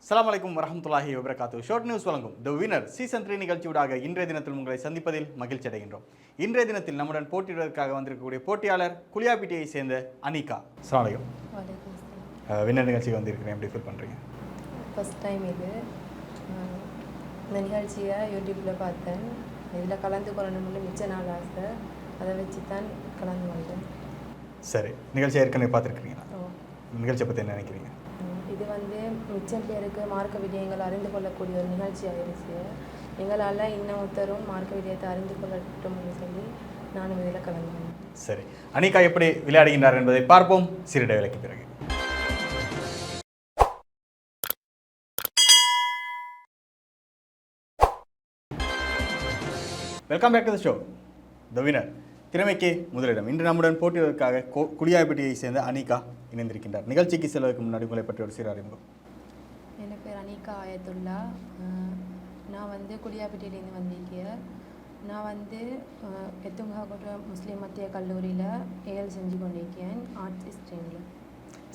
அஸ்ஸலாமு அலைக்கும் வரஹ்மத்துல்லாஹி வபரகாத்துஹு. ஷார்ட் நியூஸ் வழங்கும் தி வினர் சீசன் 3 நிகழ்ச்சியூடாக இன்றைய தினத்தில் உங்களை சந்திப்பதில் மகிழ்ச்சி அடைகின்றோம். இன்றைய தினத்தில் நம்முடன் போட்டியிடுவதற்காக வந்திருக்கக்கூடிய போட்டியாளர் குளியாப்பிட்டியை சேர்ந்த அனிகா. அஸ்ஸலாமு அலைக்கும். வலைக்கும் அஸ்ஸலாம். வினர் நிகழ்ச்சிக்கு வந்திருக்கிறேன், எப்படி ஃபீல் பண்ணுறீங்க? ஃபஸ்ட் டைம் இது. இந்த நிகழ்ச்சியை யூடியூப்பில் பார்த்தேன். இதில் கலந்து கொள்ளணும்னு மிச்ச நாள் ஆசை, அதை வச்சு தான் கலந்து கொண்டேன். சரி, நிகழ்ச்சி ஏற்கனவே பார்த்துருக்கிறீங்களா? ஓ, நிகழ்ச்சியை பற்றி என்ன நினைக்கிறீங்க? இது மிச்சம் பேருக்கு மார்க்க விடயங்கள் அறிந்து கொள்ளக்கூடிய ஒரு நிகழ்ச்சி ஆயிடுச்சு. எங்களால் இன்னொருத்தரும் மார்க்க விடயத்தை அறிந்து கொள்ளட்டும்னு சொல்லி நானும் இதில் கலந்தேன். சரி, அனிகா எப்படி விளையாடுகின்றார் என்பதை பார்ப்போம் சிறிட வேலைக்கு பிறகு. Welcome back to the show the winner. திறமைக்கு முதலிடம். இன்று நம்முடன் போட்டியிடுவதற்காக குளியாப்பிட்டியை சேர்ந்த அனிகா இணைந்திருக்கின்றார். நிகழ்ச்சிக்கு செல்வதற்கு முன்னாடி உங்களை பற்றி ஒரு சிறு அறிமுகம். என் பேர் அனிகா ஆயத்துல்லா. நான் குளியாப்பிட்டியிலேருந்து வந்திருக்கேன். நான் எத்துங்கா முஸ்லீம் மத்திய கல்லூரியில் ஏஎல் செஞ்சு கொண்டிருக்கேன், ஆர்ட்ஸ் ஸ்ட்ரீமில்.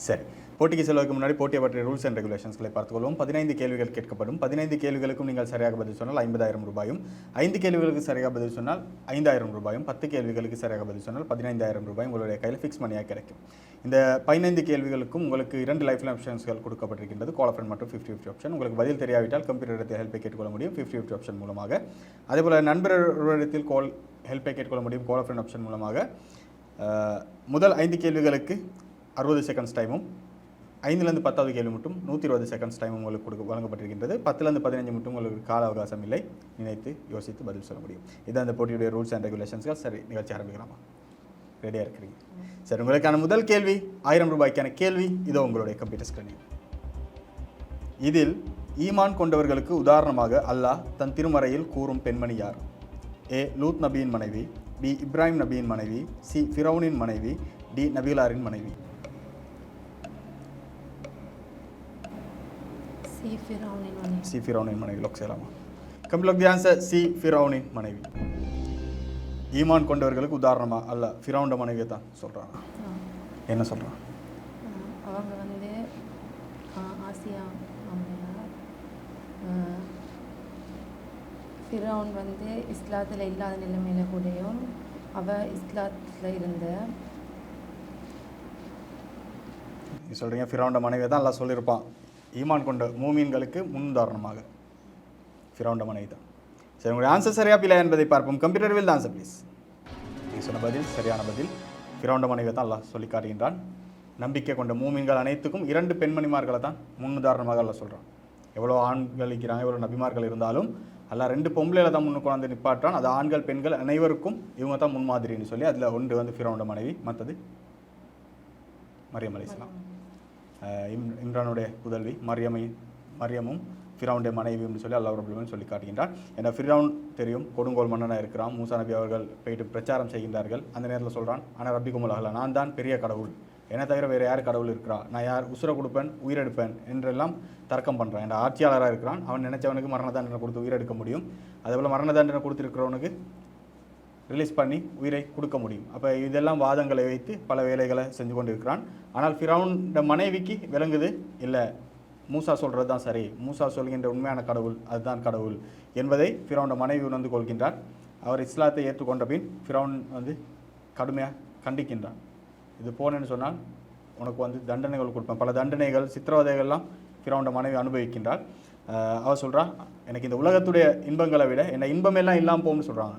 சரி, போட்டிக்கு செல்வதற்கு முன்னாடி போட்டியை பற்றிய ரூல்ஸ் அண்ட் ரெகுலேஷன்ஸ்களை பார்த்துக்கொள்வோம். 15 கேள்விகள் கேட்கப்படும். 15 கேள்விகளுக்கும் நீங்கள் சரியாக பதில் சொன்னால் 50,000 ரூபாயும், 5 கேள்விகளுக்கு சரியாக பதில் சொன்னால் 5,000 ரூபாயும், 10 கேள்விகளுக்கு சரியாக பதில் சொன்னால் 15,000 ரூபாயும் உங்களுடைய கையில் ஃபிக்ஸ் மணியாக கிடைக்கும். இந்த 15 கேள்விகளுக்கும் உங்களுக்கு 2 லைஃப் லைன் ஆப்ஷன்ஸ்கள் கொடுக்கப்பட்டிருக்கின்றது. கால் ஃப்ரெண்ட் மற்றும் 50-50 ஆப்ஷன். உங்களுக்கு பதில் தெரியாவிட்டால் கம்ப்யூட்டர் இடத்தில் ஹெல்ப்பை கேட்டுக்கொள்ள முடியும் 50-50 ஆப்ஷன் மூலமாக. அதேபோல் நண்பர் இடத்தில் ஹெல்ப்பை கேட்டுக்கொள்ள முடியும் கால் ஃப்ரெண்ட் ஆப்ஷன் மூலமாக. முதல் 5 கேள்விகளுக்கு 60 செகண்ட்ஸ் டைமும், 5லேருந்து 10வது கேள்வி மட்டும் 120 செகண்ட்ஸ் டைம் உங்களுக்கு வழங்கப்பட்டிருக்கின்றது. 10லேருந்து 15 மட்டும் உங்களுக்கு கால அவகாசம் இல்லை, நினைத்து யோசித்து பதில் சொல்ல முடியும். இதுதான் அந்த போட்டியுடைய ரூல்ஸ் அண்ட் ரெகுலேஷன்ஸ்கள். சரி, நிகழ்ச்சி ஆரம்பிக்கலாமா? ரெடியாக இருக்கிறீங்க? சரி, உங்களுக்கான முதல் கேள்வி 1000 ரூபாய்க்கான கேள்வி இதோ உங்களுடைய கம்ப்யூட்டர் ஸ்கிரீனில். இதில் ஈமான் கொண்டவர்களுக்கு உதாரணமாக அல்லாஹ் தன் திருமறையில் கூறும் பெண்மணி யார்? ஏ லூத் நபியின் மனைவி, பி இப்ராஹிம் நபியின் மனைவி, சி ஃபிரௌனின் மனைவி, டி நபிகளாரின் மனைவி. சி ஃபிரௌனின் மனைவி. லொக் செய்யலாமா? Complete the answer. சி ஃபிரௌனின் மனைவி. ஈமான் கொண்டவர்களுக்கு உதாரணமா அல்ல ஃபிரௌண்ட மனைவியை தான் சொல்கிறாங்க. என்ன சொல்கிறாங்க? அவங்க ஆசியா ஃபிரௌன் இஸ்லாத்தில் இல்லாத நிலைமையில கூடயும் அவள் இஸ்லாத்தில் இருந்த. சொல்கிறீங்க ஃபிரௌண்ட மனைவியை தான் எல்லாம் சொல்லியிருப்பான். ஈமான் கொண்ட மூமீன்களுக்கு முன்னுதாரணமாக ஃபிரௌண்ட மனைவி தான். சரி, உங்களுடைய ஆன்சர் சரியா பிள்ளை என்பதை பார்ப்போம். Computer will answer please. நீங்கள் சொன்ன பதில் சரியான பதில். ஃபிரௌண்ட மனைவியை தான் அல்லாஹ் சொல்லி காட்டுகின்றான். நம்பிக்கை கொண்ட மூமீன்கள் அனைத்துக்கும் 2 பெண்மணிமார்களை தான் முன்னுதாரணமாக அல்லாஹ் சொல்கிறான். எவ்வளோ ஆண்கள் இருக்கிறாங்க, எவ்வளோ நபிமார்கள் இருந்தாலும் அல்லாஹ் 2 பொம்பளையில தான் முன்னு கொண்டாந்து நிப்பாட்டான். அது ஆண்கள் பெண்கள் அனைவருக்கும் இவங்க தான் முன்மாதிரின்னு சொல்லி அதில் ஒன்று ஃபிரௌண்ட மனைவி, மற்றது மரியம் அலைஹிஸ்ஸலாம். இம்ரானுடைய புதல்வி மரியமும் ஃபிரௌனுடைய மனைவின்னு சொல்லி அல்லாஹ் ரப்பல் ஆலமீன் சொல்லி காட்டுகின்றான். ஏன்னா ஃபிரௌன் தெரியும் கொடுங்கோல் மன்னனாக இருக்கிறான். மூசா நபி அவர்கள் போயிட்டு பிரச்சாரம் செய்கின்றார்கள். அந்த நேரத்தில் சொல்கிறான், ஆனால் ரப்பிக்குமுல் அஹ்லா, நான் தான் பெரிய கடவுள், என்னை தவிர வேறு யார் கடவுள் இருக்கிறா, நான் யார் உசுரை கொடுப்பேன் உயிரெடுப்பேன் என்றெல்லாம் தர்க்கம் பண்ணுறான். என்ற ஆட்சியாளராக இருக்கிறான். அவன் நினைச்சவனுக்கு மரண தண்டனை கொடுத்து உயிரெடுக்க முடியும். அதேபோல் மரண தண்டனை கொடுத்துருக்கிறவனுக்கு ரிலீஸ் பண்ணி உயிரை கொடுக்க முடியும். அப்போ இதெல்லாம் வாதங்களை வைத்து பல வேலைகளை செஞ்சு கொண்டு இருக்கிறான். ஆனால் ஃபிரௌனோட மனைவிக்கு விளங்குது, இல்லை மூசா சொல்கிறது தான் சரி, மூசா சொல்கின்ற உண்மையான கடவுள் அதுதான் கடவுள் என்பதை ஃபிரௌனோட மனைவி உணர்ந்து கொள்கின்றார். அவர் இஸ்லாத்தை ஏற்றுக்கொண்ட பின் ஃபிரௌன் கடுமையாக கண்டிக்கின்றான். இது போனேன்னு சொன்னால் உனக்கு தண்டனைகள் கொடுப்பேன். பல தண்டனைகள் சித்திரவதைகள்லாம் ஃபிரௌனோட மனைவி அனுபவிக்கின்றார். அவர் சொல்கிறான், எனக்கு இந்த உலகத்துடைய இன்பங்களை விட என்ன இன்பம் எல்லாம் இல்லாமல் போகும்னு சொல்கிறாங்க.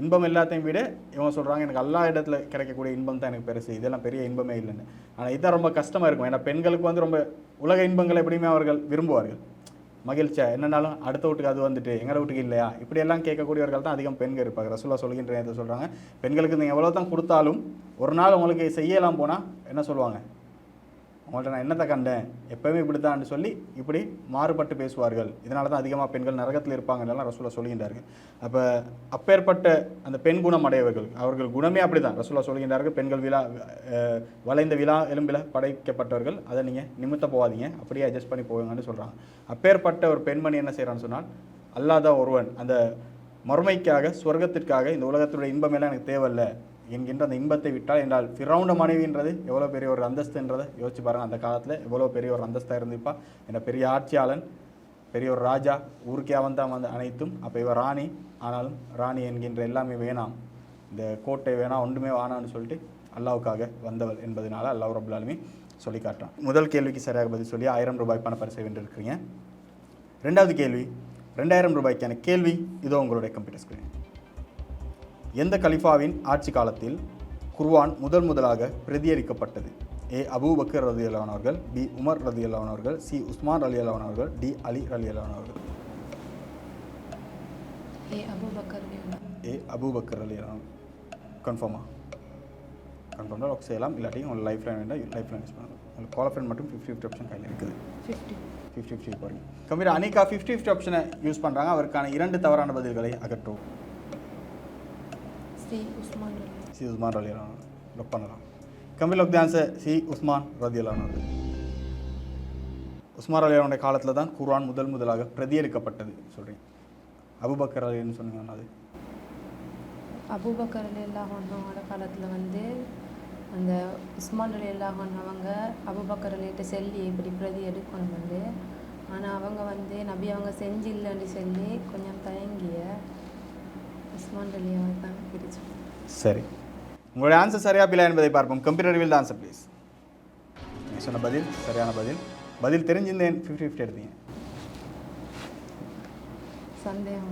இன்பம் எல்லாத்தையும் விட இவங்க சொல்கிறாங்க, எனக்கு எல்லா இடத்துல கிடைக்கக்கூடிய இன்பம் தான் எனக்கு பெருசு, இதெல்லாம் பெரிய இன்பமே இல்லைன்னு. ஆனால் இதுதான் ரொம்ப கஷ்டமாக இருக்கும். ஏன்னா பெண்களுக்கு ரொம்ப உலக இன்பங்களை எப்படியுமே அவர்கள் விரும்புவார்கள். மகிழ்ச்சியா என்னன்னாலும் அடுத்த வீட்டுக்கு அது எங்கள் வீட்டுக்கு இல்லையா, இப்படியெல்லாம் கேட்கக்கூடியவர்கள் தான் அதிகம் பெண்கள் இருப்பாங்க. ரசூலுல்லாஹ் சொல்கின்ற நேரத்தில் சொல்கிறாங்க, பெண்களுக்கு நீங்கள் எவ்வளோ தான் கொடுத்தாலும் ஒரு நாள் உங்களுக்கு செய்யலாம் போனால் என்ன சொல்லுவாங்க, உங்கள்கிட்ட நான் என்னத்தை கண்டேன், எப்போவுமே இப்படி தான் சொல்லி இப்படி மாறுபட்டு பேசுவார்கள். இதனால தான் அதிகமாக பெண்கள் நரகத்தில் இருப்பாங்கன்னெல்லாம் ரசூலுல்லாஹ் சொல்கின்றார்கள். அப்போ அப்பேற்பட்ட அந்த பெண் குணம் அடையவர்கள், அவர்கள் குணமே அப்படி தான். ரசூலுல்லாஹ் சொல்கின்றார்கள், பெண்கள் வளைந்த விழா எலும்பில் படைக்கப்பட்டவர்கள், அதை நீங்கள் நிமித்த போகாதீங்க, அப்படியே அட்ஜஸ்ட் பண்ணி போவீங்கன்னு சொல்கிறாங்க. அப்பேற்பட்ட ஒரு பெண்மணி என்ன செய்கிறான்னு சொன்னால், அல்லாஹ் தான் ஒருவன், அந்த மறுமைக்காக சொர்க்கத்திற்காக இந்த உலகத்துடைய இன்பமெல்லாம் எனக்கு தேவையில்லை, என்கின்ற அந்த இன்பத்தை விட்டால் என்றால் ஃபிரௌண்ட மனைவின்றது எவ்வளோ பெரிய ஒரு அந்தஸ்துன்றதை யோசிச்சு பாருங்கள். அந்த காலத்தில் எவ்வளோ பெரிய ஒரு அந்தஸ்தாக இருந்திருப்பா. என்ன பெரிய ஆட்சியாளன், பெரிய ஒரு ராஜா, ஊருக்கே அவன் தான் வந்து அனைத்தும். அப்போ இவ ராணி, ஆனாலும் ராணி என்கின்ற எல்லாமே வேணாம், இந்த கோட்டை வேணாம், ஒன்றுமே வேணாம்னு சொல்லிட்டு அல்லாவுக்காக வந்தவள் என்பதனால அல்லாஹ் ரப்புல் ஆலமீன் சொல்லி காட்டுறான். முதல் கேள்விக்கு சரியாக பதில் சொல்லி 1000 ரூபாய் பணப்பரிசை வென்றிருக்கிறீங்க. ரெண்டாவது கேள்வி 2000 ரூபாய்க்கான கேள்வி இதோ உங்களுடைய கம்ப்யூட்டர் ஸ்க்ரீன். எந்த கலிஃபாவின் ஆட்சி காலத்தில் குர்ஆன் முதலாக பிரதியரிக்கப்பட்டது? ஏ அபூபக்கர் ரலியல்லாஹு அன்ஹு அவர்கள், பி உமர் ரலியல்லாஹு அன்ஹு அவர்கள், சி உஸ்மான் ரலியல்லாஹு அன்ஹு அவர்கள், டி அலி ரலியல்லாஹு அன்ஹு அவர்கள். ஏ அபூபக்கர் ரலியல்லாஹு கன்ஃபார்மா? கன்ஃபார்ம் தான் ஒர்க் செய்யலாம். இல்லாட்டி உங்களுக்கு லைஃப் லைன் வேண்டாம், லைஃப் லைன் யூஸ் பண்ணலாம். உங்களுக்கு கால் ஃப்ரெண்ட் மட்டும் 50-50 ஆப்ஷன் கையில் இருக்குது. 50-50 போகிறீங்க. கம்ப்யூட்டர் அனிகா 50-50 ஆப்ஷனை யூஸ் பண்ணுறாங்க. அவருக்கான 2 தவறான பதில்களை அகற்றும். சி உஸ்மான் ரலியல்லாஹு அன்ஹு லொக் பண்ணலாம். Computer lock the answer C Usman ரலியல்லாஹு அன்ஹு. உஸ்மான் ரலியல்லாஹு அன்ஹு காலத்தில் தான் குர்ஆன் முதலாக பிரதியரிக்கப்பட்டது சொல்கிறீங்க. அபூபக்கர் ரலியல்லாஹு சொன்னீங்கன்னா அது அபூபக்கர் ரலியல்லாஹு அன்ஹுவோட காலத்தில் வந்து அந்த உஸ்மான் ரலியல்லாஹு அன்ஹு அவங்க அபூபக்கர் ரலிட்ட சொல்லி இப்படி பிரதி எடுக்கணும் வந்து, ஆனால் அவங்க வந்து நபி அவங்க செஞ்சில்லைன்னு சொல்லி கொஞ்சம் தயங்கிய உஸ்மான் ரலியாவை தான் பிரிச்சு. சரி, உங்களுடைய ஆன்சர் சரியா பிள்ளை என்பதை பார்ப்போம். Computer will the answer please. நீங்கள் சொன்ன பதில் சரியான பதில் தெரிஞ்சிருந்தேன். 50-50 எடுத்தீங்க. சந்தேகம்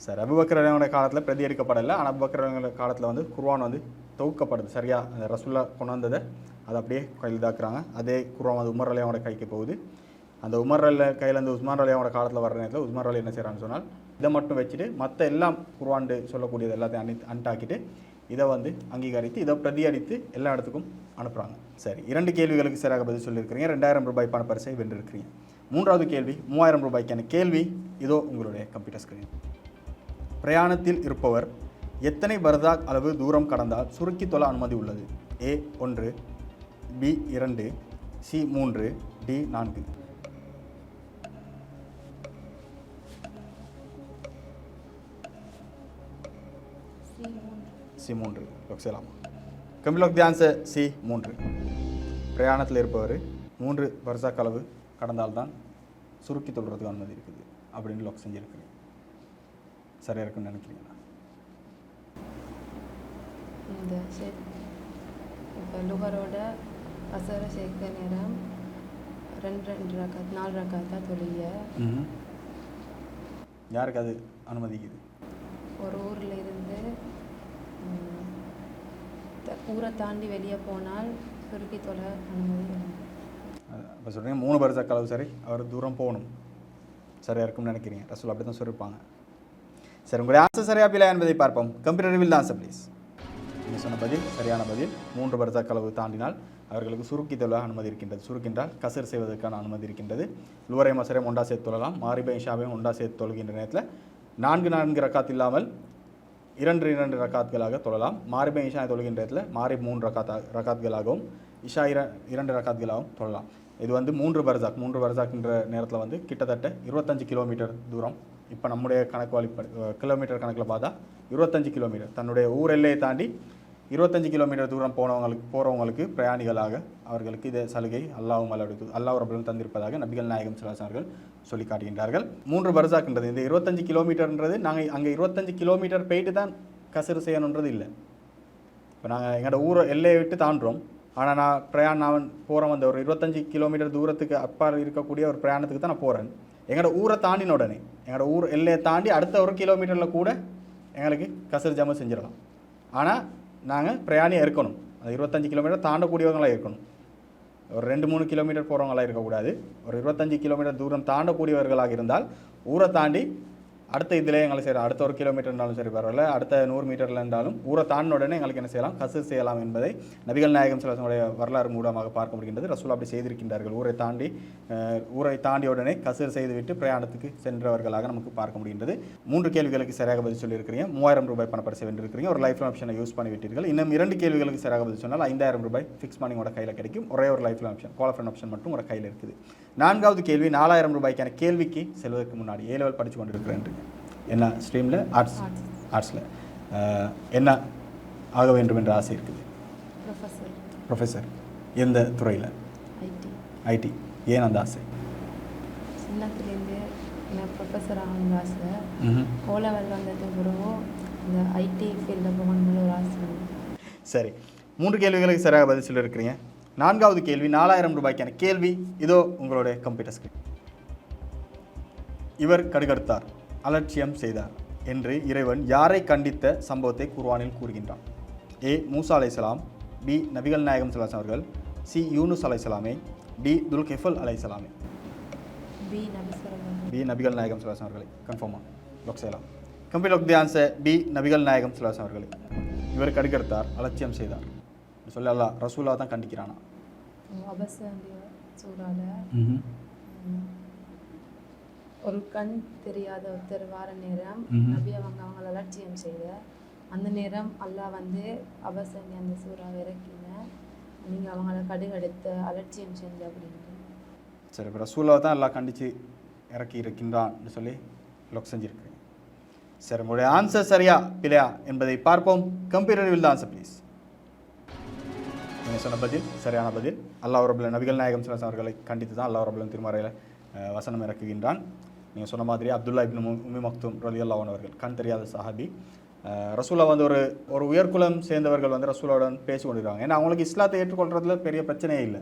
சார், அபூபக்கர் ரலியல்லாஹு காலத்தில் பிரதி எடுக்கப்படலை. ஆனால் அபூபக்கர் ரலியல்லாஹு காலத்தில் வந்து குர்ஆன் வந்து தொகுக்கப்படுது. சரியா, அந்த ரசூல்லா கொண்டு வந்ததை அதை அப்படியே கையில் இதாக்குறாங்க. அதே குர்ஆன் வந்து உமர் ரலியல்லாஹு கைக்கு போகுது. அந்த உமர் கையில் வந்து உஸ்மான் ரலியல்லாஹு காலத்தில் வர்ற நேரத்தில் உஸ்மான் ரலி என்ன செய்கிறான்னு சொன்னால், இதை மட்டும் வச்சுட்டு மற்ற எல்லாம் குர்ஆன் சொல்லக்கூடியது எல்லாத்தையும் அன்டாக்கிட்டு இதை வந்து அங்கீகரித்து இதை பிரதியடித்து எல்லா இடத்துக்கும் அனுப்புகிறாங்க. சரி, 2 கேள்விகளுக்கு சரியாக பதில் சொல்லியிருக்கிறீங்க. 2000 ரூபாய் பணப்பரிசை வென்றிருக்கிறீங்க. 3வது கேள்வி 3000 ரூபாய்க்கான கேள்வி இதோ உங்களுடைய கம்ப்யூட்டர் ஸ்க்ரீன். பிரயாணத்தில் இருப்பவர் எத்தனை பர்தாக் அளவு தூரம் கடந்தால் சுருக்கி தொழ அனுமதி உள்ளது? A 1, B 2, C 3, D 4. C 3 lock செய்யலாமா? கம்பி லொக் தி ஆன்சர் சி 3. பிரயாணத்தில் இருப்பவர் 3 பர்சாக் அளவு கடந்தால்தான் சுருக்கி தொழுறதுக்கு அனுமதி இருக்குது அப்படின்னு லொக் செஞ்சுருக்கிறீங்க. சரியாக இருக்குன்னு நினைக்கிறீங்களா? இந்த இப்போ லுகரோட அசர சேர்க்க நேரம் 2 ரக்காத் 4 ரக்காத்தா தொழிய யாருக்கு அது அனுமதிக்குது? ஒரு ஊரில் இருந்து ஊரை தாண்டி வெளியே போனால் சுருக்கி தொலை அனுமதி. இப்போ சொல்கிறீங்க 3 பர்சாக் அளவு சரி அவர் தூரம் போகணும். சரியாக இருக்கும்னு நினைக்கிறீங்க. ரசூல் அப்படி தான் சொல்லியிருப்பாங்க. சரி, உங்களுடைய ஆன்சர் சரியா பிள்ளை என்பதை பார்ப்போம். Computer will answer please. நீங்கள் சொன்ன பதில் சரியான பதில். 3 பர்சாக் அளவு தாண்டினால் அவர்களுக்கு சுருக்கி தொழ அனுமதி இருக்கின்றது. சுருக்கின்றால் கசர் செய்வதற்கான அனுமதி இருக்கின்றது. லுவரை மசரையும் ஒன்றா சேர்த்து தொழலாம். மாரிபை இஷாவையும் ஒன்றா சேர்த்து தொழுகின்ற நேரத்தில் 4 ரக்காத் இல்லாமல் 2 ரக்காத்களாக தொழலாம். மாரிபை இஷா தொழுகின்ற இடத்துல மாரிப் 3 ரக்காத்களாகவும் இஷா 2 ரக்காத்களாகவும் தொழலாம். இது வந்து 3 பர்சாக்ன்ற நேரத்தில் வந்து கிட்டத்தட்ட 25 கிலோமீட்டர் தூரம். இப்போ நம்முடைய கிலோமீட்டர் கணக்கில் பார்த்தா 25 கிலோமீட்டர். தன்னுடைய ஊர் எல்லையை தாண்டி 25 கிலோமீட்டர் தூரம் போகிறவங்களுக்கு பிரயாணிகளாக அவர்களுக்கு இதே சலுகை அல்லாஹ் ரப்பல் தந்திருப்பதாக நபிகள் நாயகம் ஸல்லல்லாஹு அலைஹி வஸல்லம் சொல்லி காட்டுகின்றார்கள். 3 பர்சாக்ன்றது இந்த 25 கிலோமீட்டர்ன்றது நாங்கள் அங்கே 25 கிலோமீட்டர் போயிட்டு தான் கசரு செய்யணுன்றது இல்லை. இப்போ நாங்கள் எங்களோட ஊரை எல்லையை விட்டு தாண்டுறோம். ஆனால் நான் போகிறோம் அந்த ஒரு 25 கிலோமீட்டர் தூரத்துக்கு அப்பால் இருக்கக்கூடிய ஒரு பிரயாணத்துக்கு தான் நான் போகிறேன். எங்களோட ஊரை தாண்டின உடனே எங்களோட ஊர் எல்லையை தாண்டி அடுத்த 1 கிலோமீட்டரில் கூட எங்களுக்கு கசர் ஜம செஞ்சிடலாம். ஆனால் நாங்கள் பிரயாணியாக இருக்கணும். அது 25 கிலோமீட்டர் தாண்டக்கூடியவங்களாக இருக்கணும். ஒரு 2-3 கிலோமீட்டர் போகிறவங்களாக இருக்கக்கூடாது. ஒரு 25 கிலோமீட்டர் தூரம் தாண்டக்கூடியவர்களாக இருந்தால் ஊரை தாண்டி அடுத்த இதில் எங்களுக்கு சரி அடுத்த 1 கிலோமீட்டர் இருந்தாலும் சரி பரவாயில்ல, அடுத்த 100 மீட்டரில் இருந்தாலும் ஊரை தாண்டின உடனே எங்களுக்கு என்ன செய்யலாம்? கசர் செய்யலாம் என்பதை நபிகள் நாயகம் ஸல்லல்லாஹு அலைஹி வஸல்லம் வரலாறு மூலமாக பார்க்க முடிகின்றது. ரசூல் அப்படி செய்திருக்கின்றார்கள். ஊரை தாண்டி உடனே கசர் செய்துவிட்டு பிரயாணத்துக்கு சென்றவர்களாக நமக்கு பார்க்க முடிகின்றது. 3 கேள்விகளுக்கு சரியாக பதில் சொல்லியிருக்கிறீங்க. 3000 ரூபாய் பணப்பரிசை வென்றிருக்கிறீங்க. ஒரு லைஃப் லைன் ஆப்ஷனை யூஸ் பண்ணி விட்டீர்கள். இன்னும் 2 கேள்விகளுக்கு சரியாக பதில் சொன்னால் 5000 ரூபாய் ஃபிக்ஸ் பண்ணி உங்களோட கையில் கிடைக்கும். ஒரே ஒரு life line option call friend option மட்டும் உங்களோட கையில் இருக்குது. 4வது கேள்வி 4000 ரூபாய்க்கான கேள்விக்கு செல்வதற்கு முன்னாடி A லெவல் படித்து கொண்டு இருக்கிறேன். என்ன ஸ்ட்ரீமில்? ஆர்ட்ஸில் என்ன ஆக வேண்டும் என்ற ஆசை இருக்குது? ப்ரொஃபஸர். ப்ரொஃபஸர் எந்த துறையில்? ஐடி. ஐடி. ஏன் அந்த ஆசை? சின்னத்துலேருந்து எனக்கு ப்ரொஃபஸர் ஆகணும்னு ஆசை. ஓ லெவல் வந்ததுக்கு பிறகு இந்த ஐடி ஃபீல்டில் போகணும்னு ஒரு ஆசை. சரி, 3 கேள்விகளுக்கு சரியாக பதில் சொல்லியிருக்கிறீங்க. 4வது கேள்வி 4000 ரூபாய்க்கான கேள்வி இதோ உங்களுடைய கம்ப்யூட்டர் ஸ்கிரீன். இவர் கடுகடுத்தார், அலட்சியம் செய்தார் என்று இறைவன் யாரை கண்டித்த சம்பவத்தை குர்ஆனில் கூறுகின்றான்? ஏ மூசா அலைஹிஸ்ஸலாம், பி நபிகள் நாயகம் ஸல்லல்லாஹு அலைஹி அவர்கள், சி யூனுஸ் அலைஹிஸ்ஸலாமே, டி துல்கிஃபல் அலைஹிஸ்ஸலாமே. பி நபிகள் நாயகம் ஸல்லல்லாஹு அலைஹி அவர்களை கன்ஃபார்மா லாக் செய்யலாம். Complete lock the answer B நபிகள் நாயகம் ஸல்லல்லாஹு அலைஹி அவர்களை. இவர் கடுகடுத்தார், அலட்சியம் செய்தார் சொல்லி அல்லாஹ் ரசூலா தான் கண்டிக்கிறானா? ஒரு கண் தெரியாத ஒருத்தர் வார நேரம் நபி அவங்கள அலட்சியம் செய்த அந்த நேரம் அல்லாஹ் வந்து அபசனி அந்த சூறாவை இறக்கின, நீங்கள் அவங்கள கடுகடுத்த அலட்சியம் செஞ்ச அப்படின்னு. சரி, இப்போ ரசூலாவை தான் எல்லாம் கண்டித்து இறக்கி இருக்கின்றான்னு சொல்லி லொக் செஞ்சுருக்கேன். சரி, உங்களுடைய ஆன்சர் சரியா பிழையா என்பதை பார்ப்போம். Computer will the answer please. நீங்கள் சொன்ன பதில் சரியான பதில். அல்லாஹ் ரப்பல் நபிகள் நாயகம் ஸல்லல்லாஹு அலைஹி அவர்களை கண்டித்து தான் அல்லாஹ் ரப்பல் திருமறையில் வசனம் இறக்குகின்றான். நீங்கள் சொன்ன மாதிரி அப்துல்லா இப்னு உம்மி மக்தூம் ரலியல்லாஹு அன்ஹு அவர்கள் கண் தெரியாத சஹாபி. ரசூலா வந்து ஒரு உயர்குலம் சேர்ந்தவர்கள் வந்து ரசூலாவுடன் பேசி கொண்டிருக்காங்க. ஏன்னா அவங்களுக்கு இஸ்லாத்தை ஏற்றுக்கொள்றதுல பெரிய பிரச்சனையே இல்லை.